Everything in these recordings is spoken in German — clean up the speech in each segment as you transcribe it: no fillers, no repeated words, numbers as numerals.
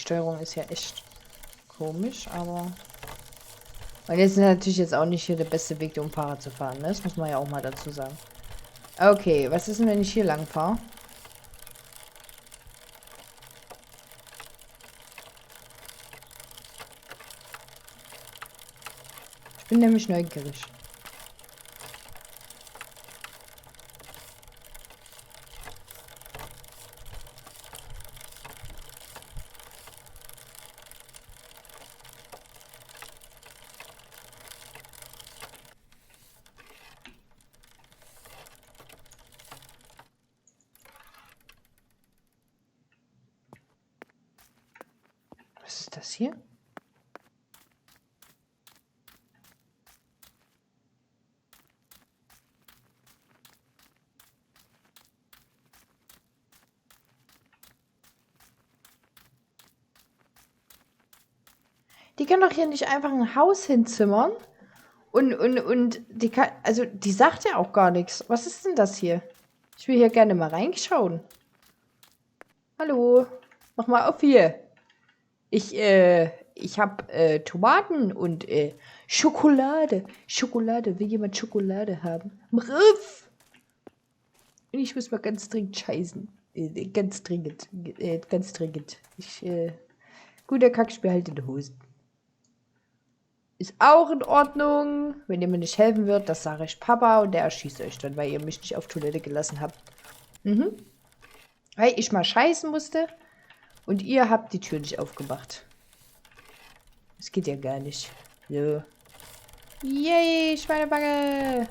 Steuerung ist ja echt komisch, aber... Und jetzt ist natürlich jetzt auch nicht hier der beste Weg, um Fahrrad zu fahren, ne? Das muss man ja auch mal dazu sagen. Okay, was ist denn, wenn ich hier lang fahre? Ich bin nämlich neugierig. Was ist das hier? Die können doch hier nicht einfach ein Haus hinzimmern. Und die kann, also die sagt ja auch gar nichts. Was ist denn das hier? Ich will hier gerne mal reinschauen. Hallo, mach mal auf hier. Ich hab Tomaten und Schokolade. Schokolade, will jemand Schokolade haben? Mach auf! Und ich muss mal ganz dringend scheißen. Ganz dringend. Ganz dringend. Guter Kackspiel halt in den Hosen. Ist auch in Ordnung. Wenn ihr mir nicht helfen wird, das sage ich Papa und der erschießt euch dann, weil ihr mich nicht auf Toilette gelassen habt. Mhm. Weil ich mal scheißen musste und ihr habt die Tür nicht aufgemacht. Das geht ja gar nicht. So. Yay, Schweinebacke!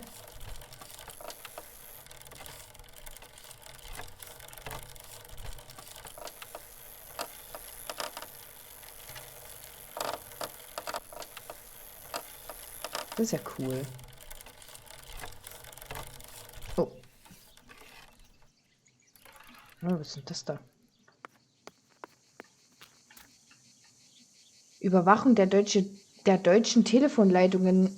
Das ist ja cool. Oh. Oh, was ist denn das da? Überwachung der deutschen Telefonleitungen.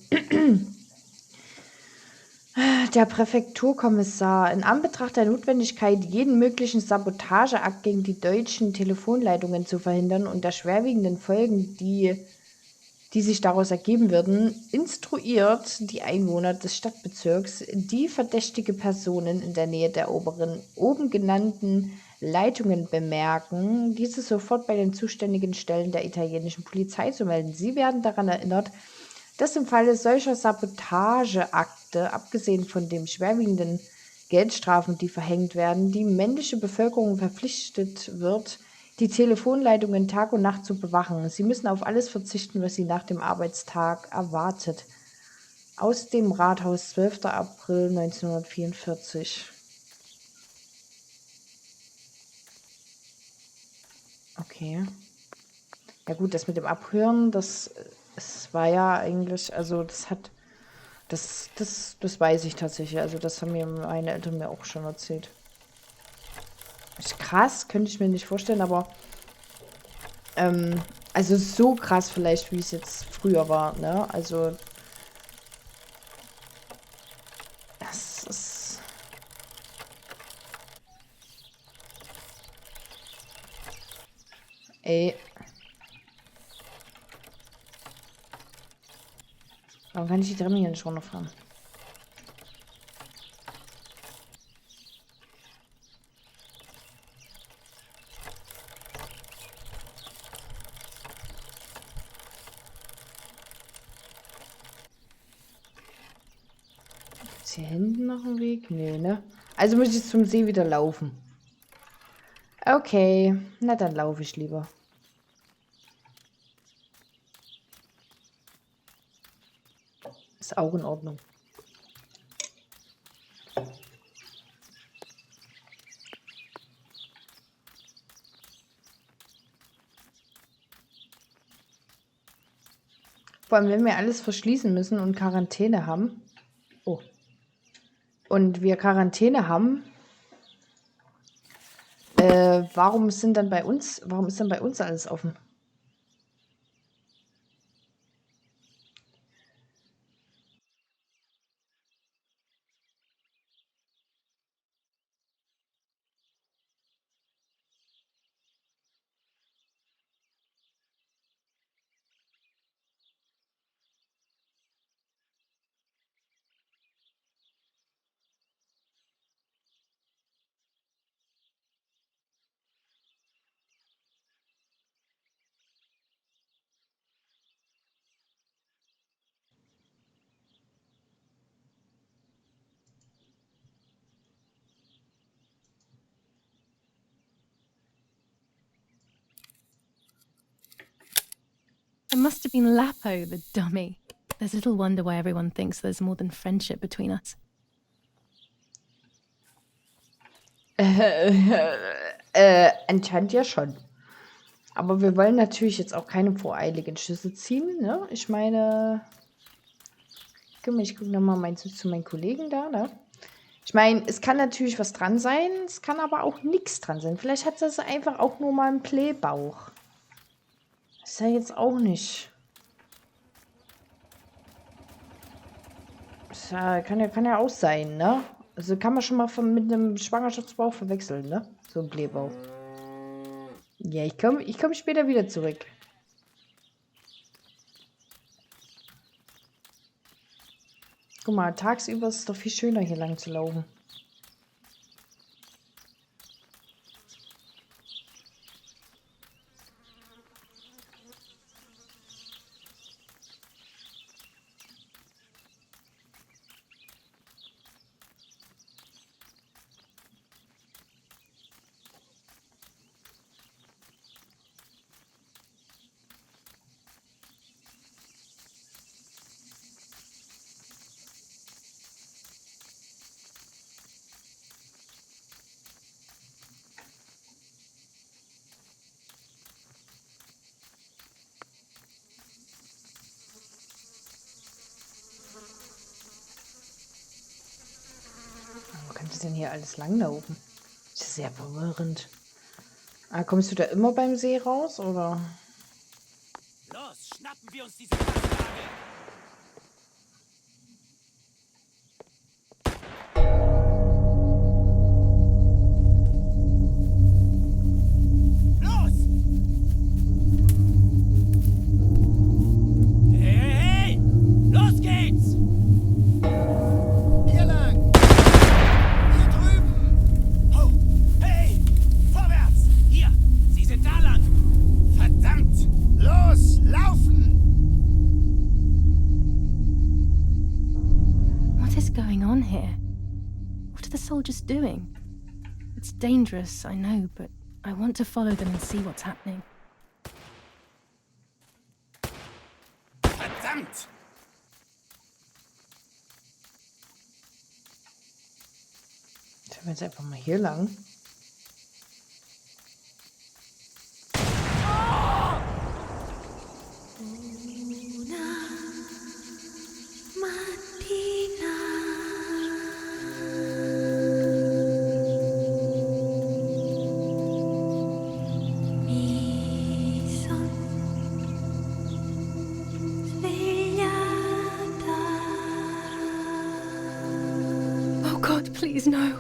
Der Präfekturkommissar, in Anbetracht der Notwendigkeit, jeden möglichen Sabotageakt gegen die deutschen Telefonleitungen zu verhindern und der schwerwiegenden Folgen, die sich daraus ergeben würden, instruiert die Einwohner des Stadtbezirks, die verdächtige Personen in der Nähe der oben genannten Leitungen bemerken, diese sofort bei den zuständigen Stellen der italienischen Polizei zu melden. Sie werden daran erinnert, dass im Falle solcher Sabotageakte, abgesehen von den schwerwiegenden Geldstrafen, die verhängt werden, die männliche Bevölkerung verpflichtet wird, die Telefonleitungen Tag und Nacht zu bewachen. Sie müssen auf alles verzichten, was sie nach dem Arbeitstag erwartet. Aus dem Rathaus, 12. April 1944. Okay. Ja gut, das mit dem Abhören, das war ja eigentlich, also das weiß ich tatsächlich. Also das haben mir meine Eltern mir auch schon erzählt. Ist krass, könnte ich mir nicht vorstellen, aber also so krass vielleicht, wie es jetzt früher war, ne? Also das ist... Ey. Warum kann ich die Treppe hier nicht runterfahren? Ist hier hinten noch ein Weg? Nee, ne? Also muss ich zum See wieder laufen. Okay, na dann laufe ich lieber. Ist auch in Ordnung. Vor allem, wenn wir alles verschließen müssen und Quarantäne haben. Oh. Und wir Quarantäne haben. Warum ist denn bei uns alles offen? must have been Lapo, the dummy. There's little wonder why everyone thinks there's more than friendship between us. Anscheinend ja schon. Aber wir wollen natürlich jetzt auch keine voreiligen Schlüsse ziehen, ne? Ich meine, guck mal, ich gucke nochmal zu meinen Kollegen da, ne? Ich meine, es kann natürlich was dran sein, es kann aber auch nichts dran sein. Vielleicht hat das einfach auch nur mal einen Blähbauch. Ist ja jetzt auch nicht. Ist ja, kann ja auch sein, ne? Also kann man schon mal mit einem Schwangerschaftsbauch verwechseln, ne? So ein Blähbauch. Ja, ich komm später wieder zurück. Guck mal, tagsüber ist es doch viel schöner, hier lang zu laufen. Wo kann das denn hier alles langlaufen? Das ist sehr verwirrend. Ah, kommst du da immer beim See raus, oder? Los, schnappen wir uns diese Lage. Los! Hey! Los geht's! Hier lang! Hier drüben! Oh! Hey! Vorwärts! Hier! Sie sind da lang! Verdammt! Los! Laufen! What is going on here? What are the soldiers doing? It's dangerous, I know, but I want to follow them and see what's happening. Verdammt! Schauen wir jetzt einfach mal hier lang. Oh God, please no.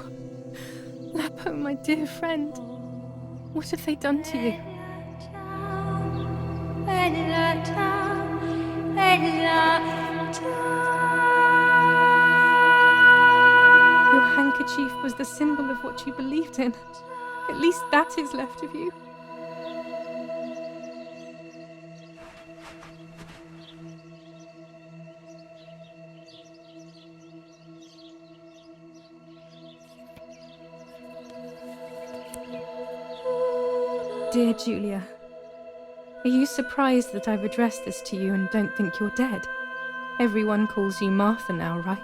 Lapo, my dear friend. What have they done to you? Your handkerchief was the symbol of what you believed in. At least that is left of you. Dear Giulia, are you surprised that I've addressed this to you and don't think you're dead? Everyone calls you Martha now, right?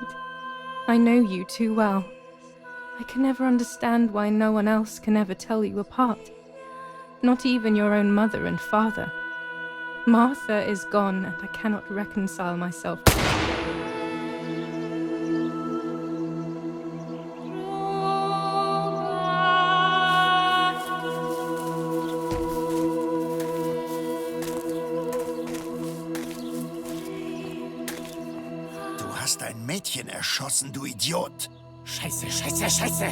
I know you too well. I can never understand why no one else can ever tell you apart. Not even your own mother and father. Martha is gone and I cannot reconcile myself. Du hast ein Mädchen erschossen, du Idiot. Scheiße, scheiße, scheiße.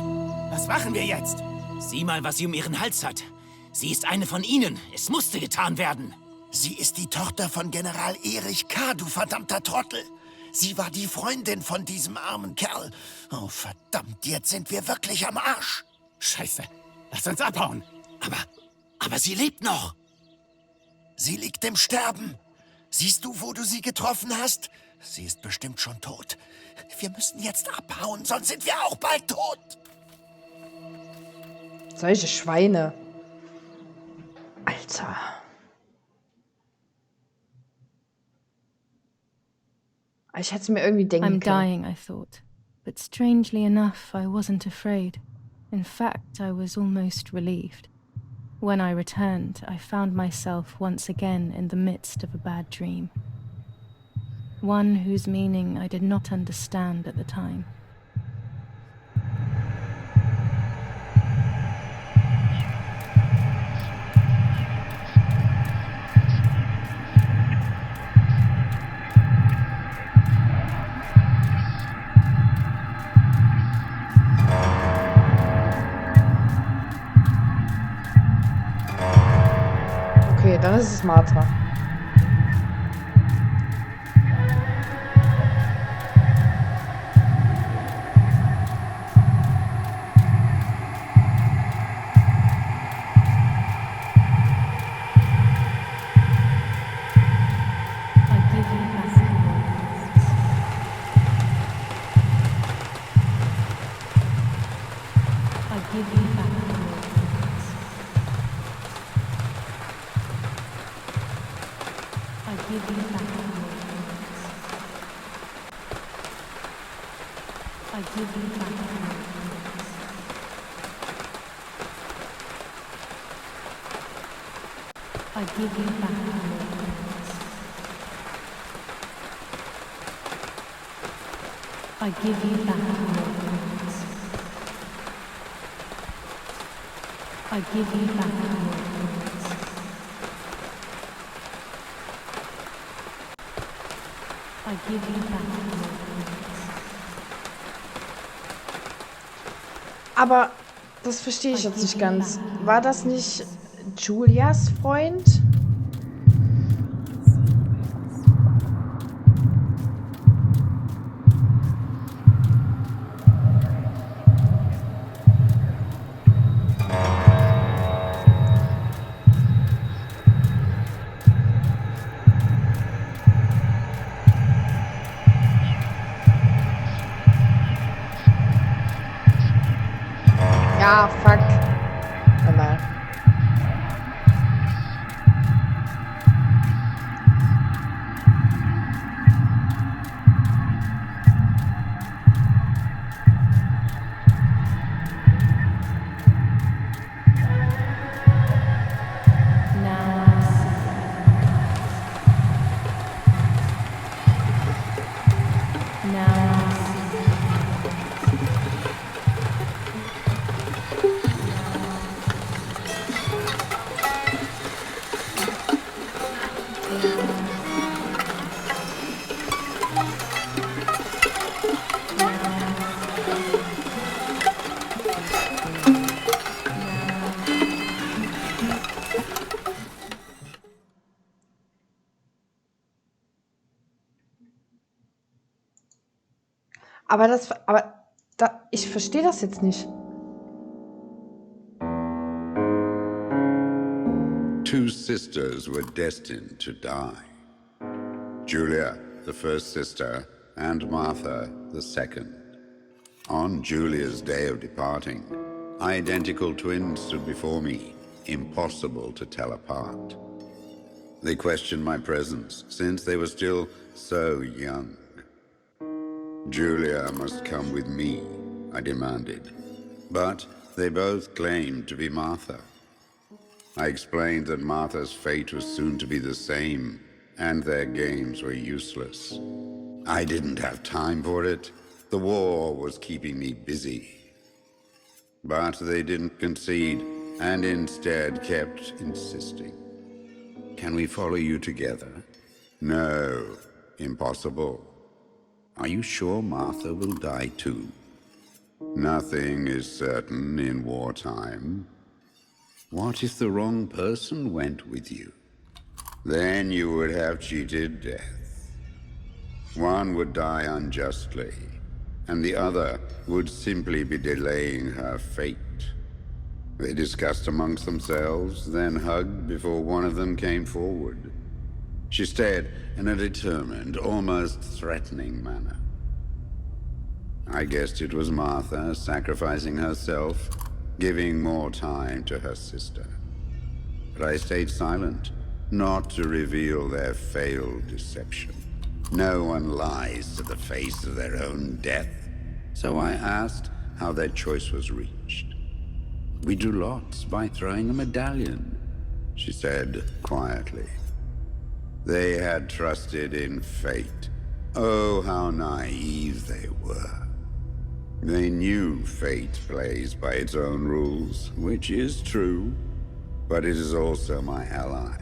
Was machen wir jetzt? Sieh mal, was sie um ihren Hals hat. Sie ist eine von ihnen. Es musste getan werden. Sie ist die Tochter von General Erich K., du verdammter Trottel. Sie war die Freundin von diesem armen Kerl. Oh, verdammt, jetzt sind wir wirklich am Arsch. Scheiße, lass uns abhauen. Aber sie lebt noch. Sie liegt im Sterben. Siehst du, wo du sie getroffen hast? Sie ist bestimmt schon tot. Wir müssen jetzt abhauen, sonst sind wir auch bald tot. Solche Schweine. Alter. Ich hätte es mir irgendwie denken I'm können. dying, I thought. But strangely enough, I wasn't afraid. In fact, I was almost relieved. When I returned, I found myself once again in the midst of a bad dream. One whose meaning I did not understand at the time. Okay, dann ist es Martha. I give you back your words. I give you back your words. I give you back your words. Aber das verstehe ich jetzt nicht ganz. War das nicht Giulias Freund? Ja, fuck. Mal. Ich verstehe das jetzt nicht. Two sisters were destined to die. Giulia, the first sister, and Martha, the second. On Giulia's day of departing, identical twins stood before me, impossible to tell apart. They questioned my presence, since they were still so young. Giulia must come with me, I demanded. But they both claimed to be Martha. I explained that Martha's fate was soon to be the same, and their games were useless. I didn't have time for it. The war was keeping me busy. But they didn't concede, and instead kept insisting. Can we follow you together? No, impossible. Are you sure Martha will die too? Nothing is certain in wartime. What if the wrong person went with you? Then you would have cheated death. One would die unjustly, and the other would simply be delaying her fate. They discussed amongst themselves, then hugged before one of them came forward. She stared in a determined, almost threatening manner. I guessed it was Martha sacrificing herself, giving more time to her sister. But I stayed silent, not to reveal their failed deception. No one lies to the face of their own death. So I asked how their choice was reached. We drew lots by throwing a medallion, she said quietly. They had trusted in fate. Oh, how naive they were. They knew fate plays by its own rules, which is true, but it is also my ally.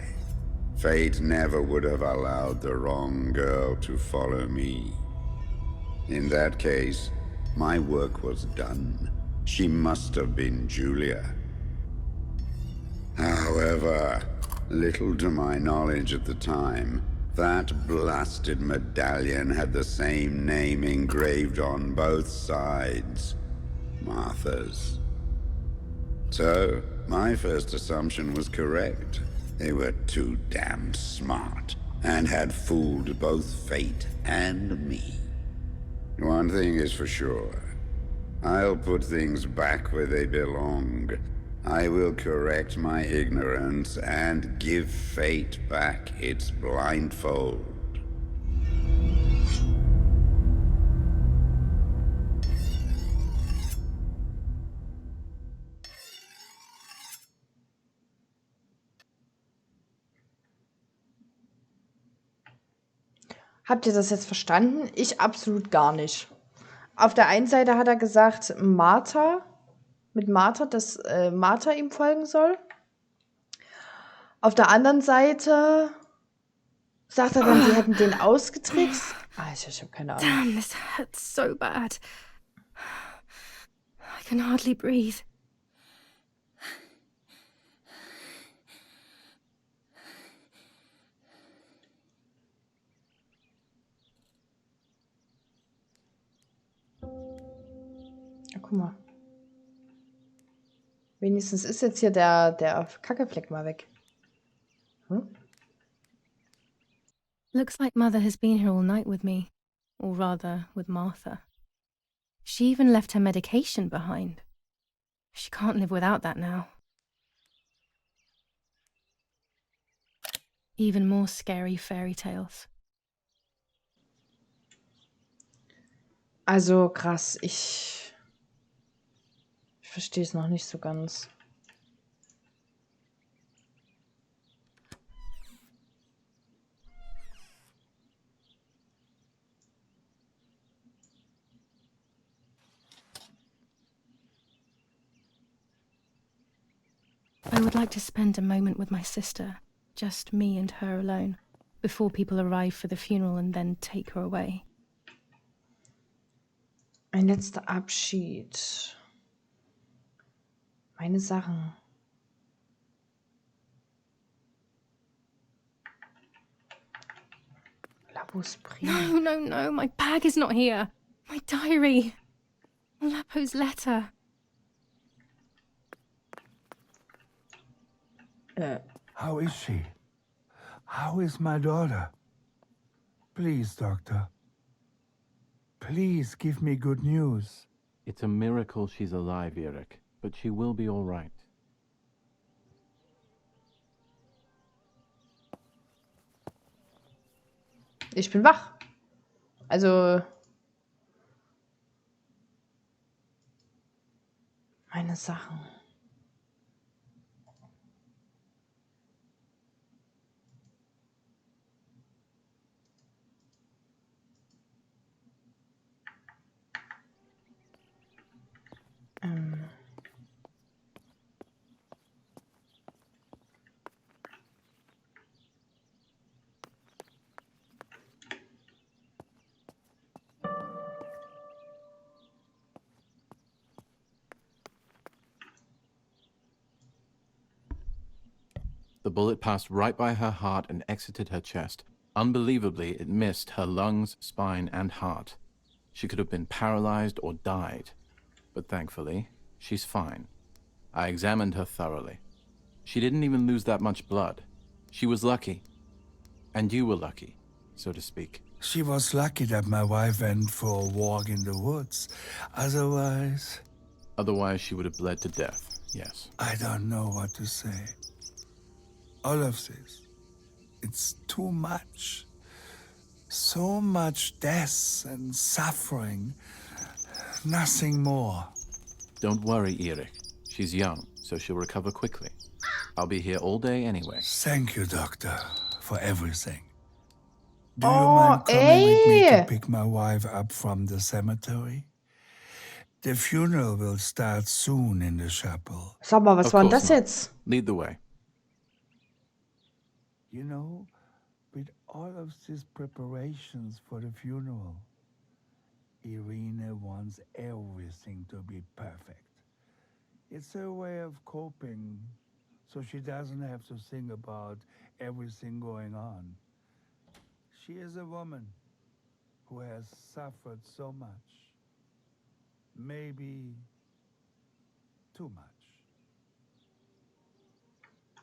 Fate never would have allowed the wrong girl to follow me. In that case, my work was done. She must have been Giulia. However, little to my knowledge at the time, that blasted medallion had the same name engraved on both sides. Martha's. So, my first assumption was correct. They were too damn smart, and had fooled both fate and me. One thing is for sure. I'll put things back where they belong. I will correct my ignorance and give fate back its blindfold. Habt ihr das jetzt verstanden? Ich absolut gar nicht. Auf der einen Seite hat er gesagt, dass Martha ihm folgen soll. Auf der anderen Seite sagt er dann, sie hätten den ausgetrickst. Ich habe keine Ahnung. Damn, this hurts so bad. I can hardly breathe. Ja, guck mal. Wenigstens ist jetzt hier der Kackefleck mal weg. Hm? Looks like Mother has been here all night with me. Or rather, with Martha. She even left her medication behind. She can't live without that now. Even more scary fairy tales. Also krass, ich verstehe es noch nicht so ganz. I would like to spend a moment with my sister, just me and her alone, before people arrive for the funeral and then take her away. Ein letzter Abschied. Meine Sachen. Labos Brief. No, my bag is not here. My diary. Lapo's letter. How is she? How is my daughter? Please, doctor. Please give me good news. It's a miracle she's alive, Eric, but she will be all right. Ich bin wach. Also. Meine Sachen. The bullet passed right by her heart and exited her chest. Unbelievably, it missed her lungs, spine, and heart. She could have been paralyzed or died. But thankfully, she's fine. I examined her thoroughly. She didn't even lose that much blood. She was lucky. And you were lucky, so to speak. She was lucky that my wife went for a walk in the woods. Otherwise, She would have bled to death, yes. I don't know what to say. All of this, it's too much. So much death and suffering. Nothing more. Don't worry, ihre. She's young, so she'll recover quickly. I'll be here all day anyway. Thank you, Doctor, for everything. Do you Oh, mind coming with me to ey! pick my wife up from the cemetery? The funeral will start soon in the chapel. Sag mal, was Of war denn course das not. jetzt? Lead the way. You know, with all of these preparations for the funeral, Irene wants everything to be perfect. It's her way of coping, so she doesn't have to think about everything going on. She is a woman who has suffered so much. Maybe too much.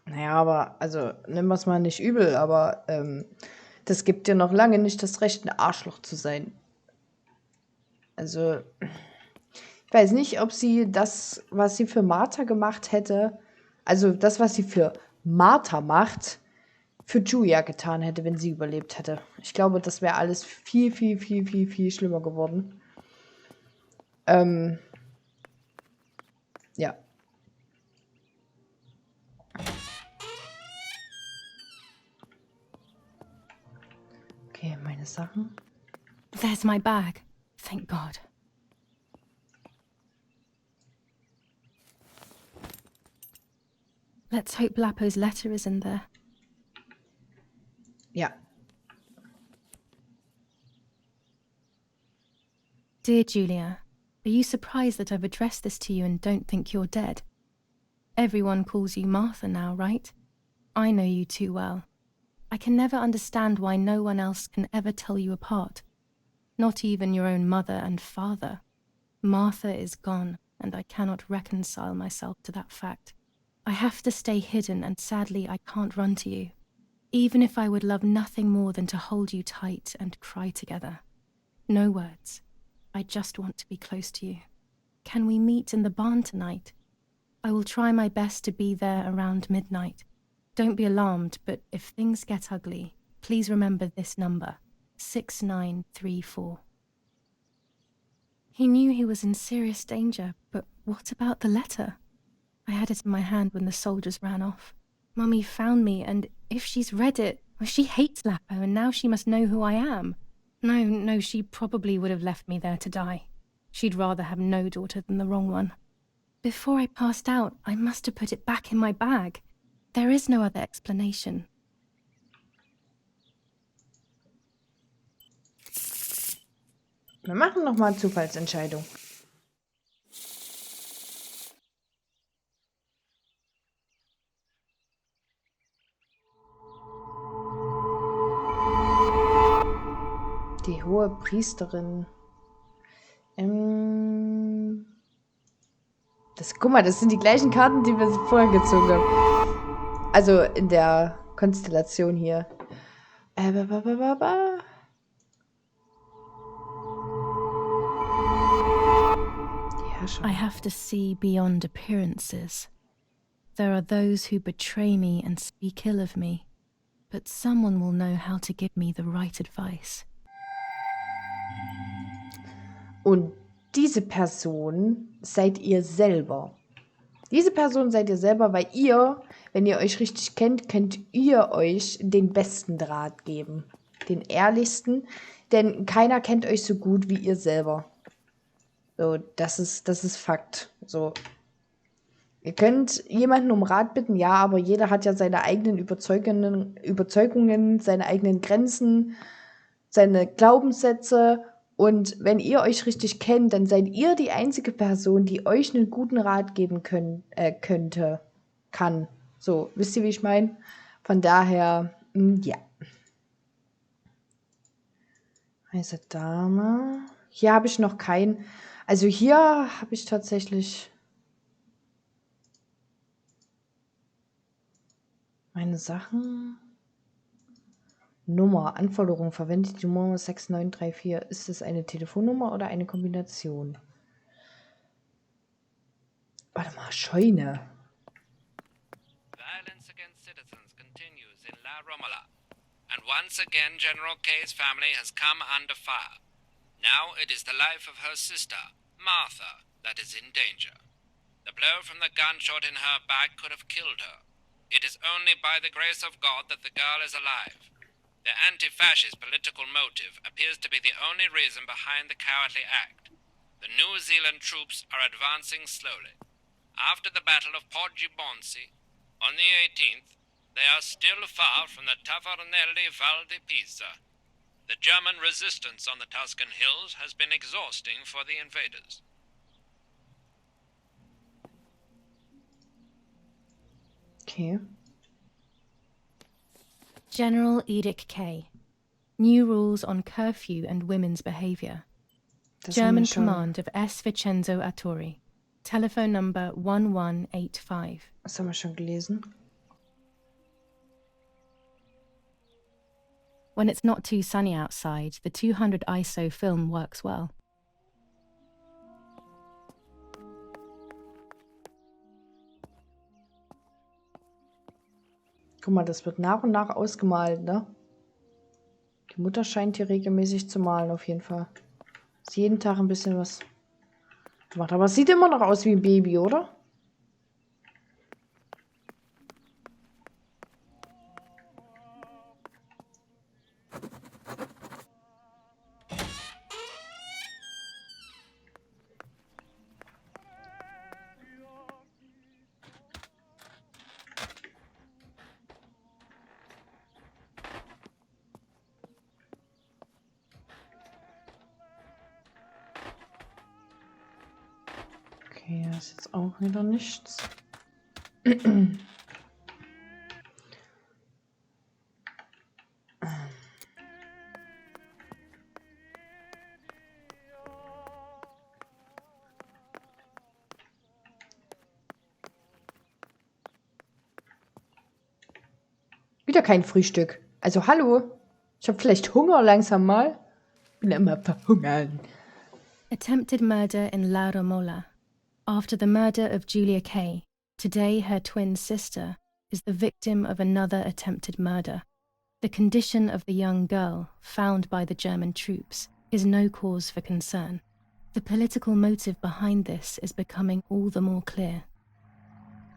Naja, aber, also, nimm es mal nicht übel, aber das gibt dir noch lange nicht das Recht, ein Arschloch zu sein. Also, ich weiß nicht, ob sie das, was sie für Martha gemacht hätte, also das, was sie für Martha macht, für Giulia getan hätte, wenn sie überlebt hätte. Ich glaube, das wäre alles viel, viel, viel, viel, viel schlimmer geworden. Ja. Okay, meine Sachen. There's my bag. Thank God. Let's hope Lapo's letter is in there. Ja. Dear Giulia, are you surprised that I've addressed this to you and don't think you're dead? Everyone calls you Martha now, right? I know you too well. I can never understand why no one else can ever tell you apart. Not even your own mother and father. Martha is gone, and I cannot reconcile myself to that fact. I have to stay hidden, and sadly I can't run to you. Even if I would love nothing more than to hold you tight and cry together. No words. I just want to be close to you. Can we meet in the barn tonight? I will try my best to be there around midnight. Don't be alarmed, but if things get ugly, please remember this number, 6934. He knew he was in serious danger, but what about the letter? I had it in my hand when the soldiers ran off. Mummy found me, and if she's read it, well, she hates Lapo, and now she must know who I am. No, she probably would have left me there to die. She'd rather have no daughter than the wrong one. Before I passed out, I must have put it back in my bag. There is no other explanation. Wir machen nochmal Zufallsentscheidung. Die hohe Priesterin. Guck mal, das sind die gleichen Karten, die wir vorher gezogen haben. Also in der Konstellation hier. I have to see beyond appearances. There are those who betray me and speak ill of me, but someone will know how to give me the right advice. Und diese Person seid ihr selber. Diese Person seid ihr selber, weil ihr, wenn ihr euch richtig kennt, könnt ihr euch den besten Draht geben. Den ehrlichsten. Denn keiner kennt euch so gut wie ihr selber. So, das ist Fakt. So. Ihr könnt jemanden um Rat bitten, ja, aber jeder hat ja seine eigenen Überzeugungen, seine eigenen Grenzen, seine Glaubenssätze. Und wenn ihr euch richtig kennt, dann seid ihr die einzige Person, die euch einen guten Rat geben kann. So, wisst ihr, wie ich meine? Von daher, ja. Weiße Dame. Hier habe ich noch keinen. Also hier habe ich tatsächlich meine Sachen. Nummer, Anforderung, verwendet die Nummer 6934. Ist es eine Telefonnummer oder eine Kombination? Warte mal, Scheune. Violence against citizens continues in La Romola, and once again General K's family has come under fire. Now it is the life of her sister, Martha, that is in danger. The blow from the gunshot in her back could have killed her. It is only by the grace of God that the girl is alive. The anti-fascist political motive appears to be the only reason behind the cowardly act. The New Zealand troops are advancing slowly. After the Battle of Poggibonsi, on the 18th, they are still far from the Tavernelli Val di Pisa. The German resistance on the Tuscan hills has been exhausting for the invaders. Okay. General Edict K. New rules on curfew and women's behavior. Das haben German wir schon. command of S. Vincenzo Arturi. Telephone number 1185. Das haben wir schon gelesen. When it's not too sunny outside, the 200 ISO film works well. Guck mal, das wird nach und nach ausgemalt, ne? Die Mutter scheint hier regelmäßig zu malen, auf jeden Fall. Ist jeden Tag ein bisschen was gemacht. Aber es sieht immer noch aus wie ein Baby, oder? Okay, da ist jetzt auch wieder nichts. Wieder kein Frühstück. Also hallo. Ich habe vielleicht Hunger langsam mal. Bin immer verhungern. Attempted murder in La Romola. After the murder of Giulia K., today her twin sister is the victim of another attempted murder. The condition of the young girl, found by the German troops, is no cause for concern. The political motive behind this is becoming all the more clear.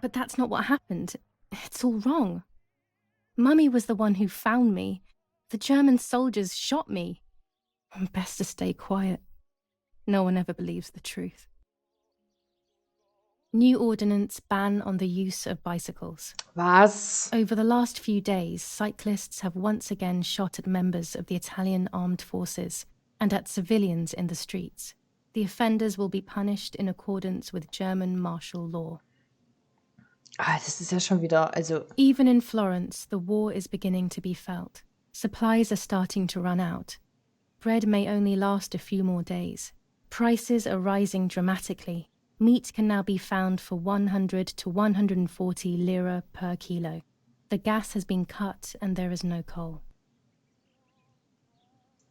But that's not what happened. It's all wrong. Mummy was the one who found me. The German soldiers shot me. Best to stay quiet. No one ever believes the truth. New ordinance ban on the use of bicycles. Was? Over the last few days, cyclists have once again shot at members of the Italian armed forces and at civilians in the streets. The offenders will be punished in accordance with German martial law. Ah, das ist ja schon wieder, also... Even in Florence, the war is beginning to be felt. Supplies are starting to run out. Bread may only last a few more days. Prices are rising dramatically. Meat can now be found for 100 to 140 lira per kilo. The gas has been cut and there is no coal.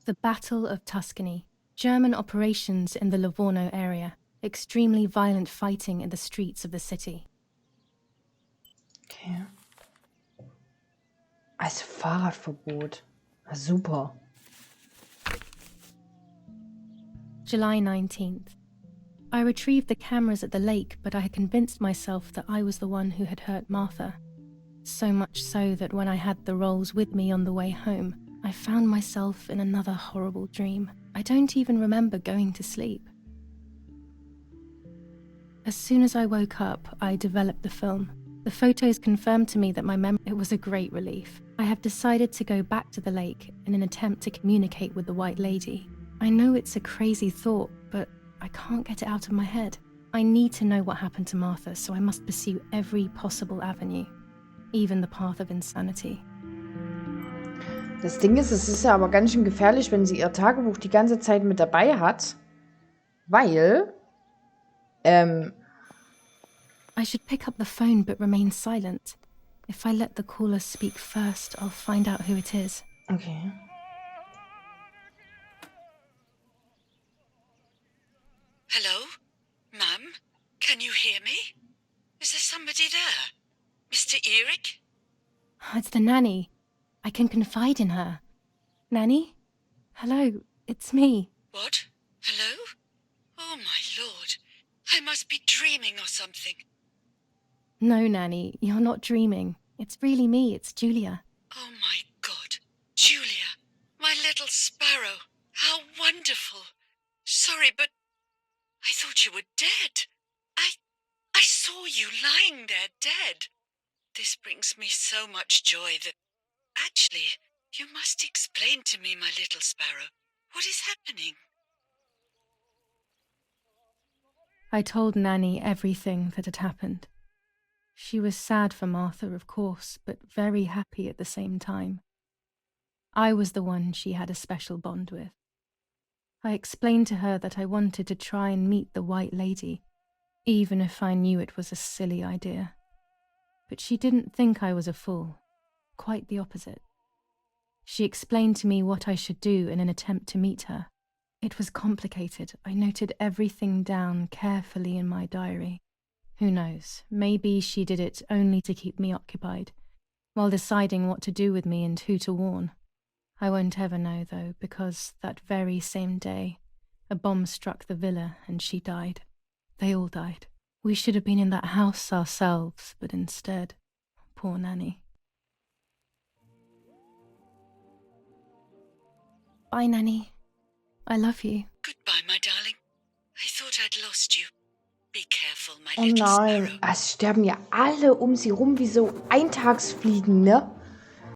The Battle of Tuscany. German operations in the Livorno area. Extremely violent fighting in the streets of the city. Okay. Also Fahrradverbot. Na, super. July 19th. I retrieved the cameras at the lake, but I had convinced myself that I was the one who had hurt Martha. So much so that when I had the rolls with me on the way home, I found myself in another horrible dream. I don't even remember going to sleep. As soon as I woke up, I developed the film. The photos confirmed to me that my memory... It was a great relief. I have decided to go back to the lake in an attempt to communicate with the White Lady. I know it's a crazy thought, but I can't get it out of my head. I need to know what happened to Martha, so I must pursue every possible avenue, even the path of insanity. Das Ding ist, es ist ja aber ganz schön gefährlich, wenn sie ihr Tagebuch die ganze Zeit mit dabei hat, weil, I should pick up the phone but remain silent. If I let the caller speak first, I'll find out who it is. Okay. Hello? Mum? Can you hear me? Is there somebody there? Mr. Eric? It's the nanny. I can confide in her. Nanny? Hello, it's me. What? Hello? Oh, my lord. I must be dreaming or something. No, Nanny, you're not dreaming. It's really me, it's Giulia. Oh, my God. Giulia, my little sparrow. How wonderful. Sorry, but I thought you were dead. I saw you lying there dead. This brings me so much joy that... Actually, you must explain to me, my little sparrow. What is happening? I told Nanny everything that had happened. She was sad for Martha, of course, but very happy at the same time. I was the one she had a special bond with. I explained to her that I wanted to try and meet the White Lady, even if I knew it was a silly idea. But she didn't think I was a fool. Quite the opposite. She explained to me what I should do in an attempt to meet her. It was complicated. I noted everything down carefully in my diary. Who knows, maybe she did it only to keep me occupied, while deciding what to do with me and who to warn. I won't ever know, though, because that very same day, a bomb struck the villa and she died. They all died. We should have been in that house ourselves, but instead, poor Nanny. Bye, Nanny. I love you. Goodbye, my darling. I thought I'd lost you. Be careful, my Oh little nein, sparrow. es sterben ja alle um sie rum wie so Eintagsfliegen, ne?